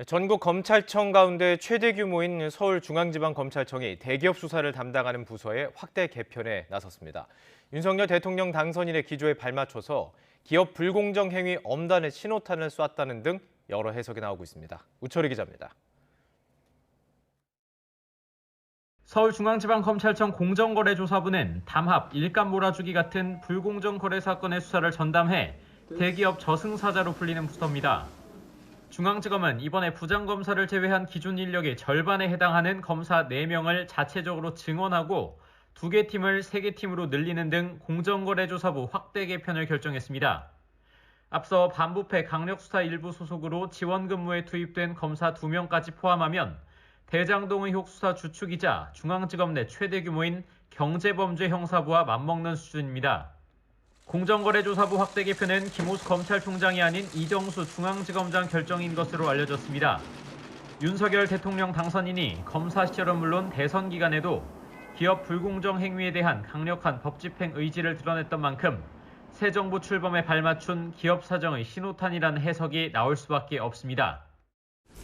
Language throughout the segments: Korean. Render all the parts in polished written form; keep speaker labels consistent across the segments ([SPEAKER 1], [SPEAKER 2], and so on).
[SPEAKER 1] 전국 검찰청 가운데 최대 규모인 서울중앙지방검찰청이 대기업 수사를 담당하는 부서의 확대 개편에 나섰습니다. 윤석열 대통령 당선인의 기조에 발맞춰서 기업 불공정 행위 엄단의 신호탄을 쐈다는 등 여러 해석이 나오고 있습니다. 우철희 기자입니다.
[SPEAKER 2] 서울중앙지방검찰청 공정거래조사부는 담합, 일감 몰아주기 같은 불공정 거래 사건의 수사를 전담해 대기업 저승사자로 불리는 부서입니다. 중앙지검은 이번에 부장검사를 제외한 기준 인력의 절반에 해당하는 검사 4명을 자체적으로 증원하고 2개 팀을 3개 팀으로 늘리는 등 공정거래조사부 확대 개편을 결정했습니다. 앞서 반부패 강력수사 일부 소속으로 지원근무에 투입된 검사 2명까지 포함하면 대장동 의혹 수사 주축이자 중앙지검 내 최대 규모인 경제범죄 형사부와 맞먹는 수준입니다. 공정거래조사부 확대 개편은 김호수 검찰총장이 아닌 이정수 중앙지검장 결정인 것으로 알려졌습니다. 윤석열 대통령 당선인이 검사 시절은 물론 대선 기간에도 기업 불공정 행위에 대한 강력한 법 집행 의지를 드러냈던 만큼 새 정부 출범에 발맞춘 기업 사정의 신호탄이라는 해석이 나올 수밖에 없습니다.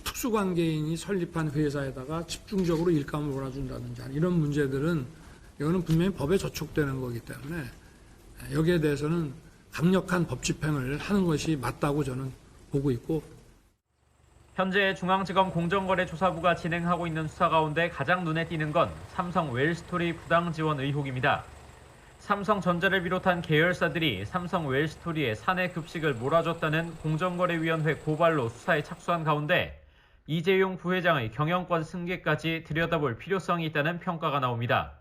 [SPEAKER 3] 특수관계인이 설립한 회사에다가 집중적으로 일감을 몰아준다든지 이런 문제들은 이거는 분명히 법에 저촉되는 거기 때문에 여기에 대해서는 강력한 법 집행을 하는 것이 맞다고 저는 보고 있고.
[SPEAKER 2] 현재 중앙지검 공정거래조사부가 진행하고 있는 수사 가운데 가장 눈에 띄는 건 삼성 웰스토리 부당 지원 의혹입니다. 삼성전자를 비롯한 계열사들이 삼성 웰스토리에 사내 급식을 몰아줬다는 공정거래위원회 고발로 수사에 착수한 가운데 이재용 부회장의 경영권 승계까지 들여다볼 필요성이 있다는 평가가 나옵니다.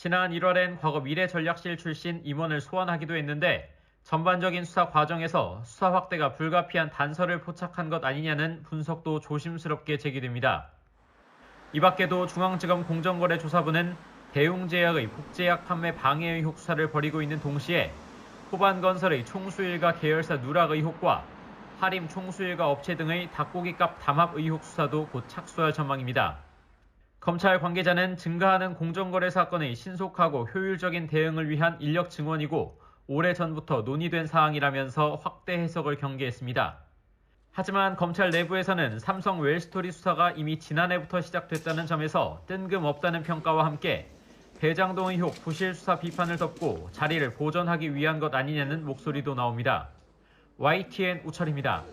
[SPEAKER 2] 지난 1월엔 과거 미래전략실 출신 임원을 소환하기도 했는데 전반적인 수사 과정에서 수사 확대가 불가피한 단서를 포착한 것 아니냐는 분석도 조심스럽게 제기됩니다. 이 밖에도 중앙지검 공정거래조사부는 대웅제약의 복제약 판매 방해 의혹 수사를 벌이고 있는 동시에 호반건설의 총수일가 계열사 누락 의혹과 하림 총수일가 업체 등의 닭고기값 담합 의혹 수사도 곧 착수할 전망입니다. 검찰 관계자는 증가하는 공정거래 사건의 신속하고 효율적인 대응을 위한 인력 증원이고 오래전부터 논의된 사항이라면서 확대 해석을 경계했습니다. 하지만 검찰 내부에서는 삼성 웰스토리 수사가 이미 지난해부터 시작됐다는 점에서 뜬금없다는 평가와 함께 대장동 의혹 부실 수사 비판을 덮고 자리를 보전하기 위한 것 아니냐는 목소리도 나옵니다. YTN 우철입니다.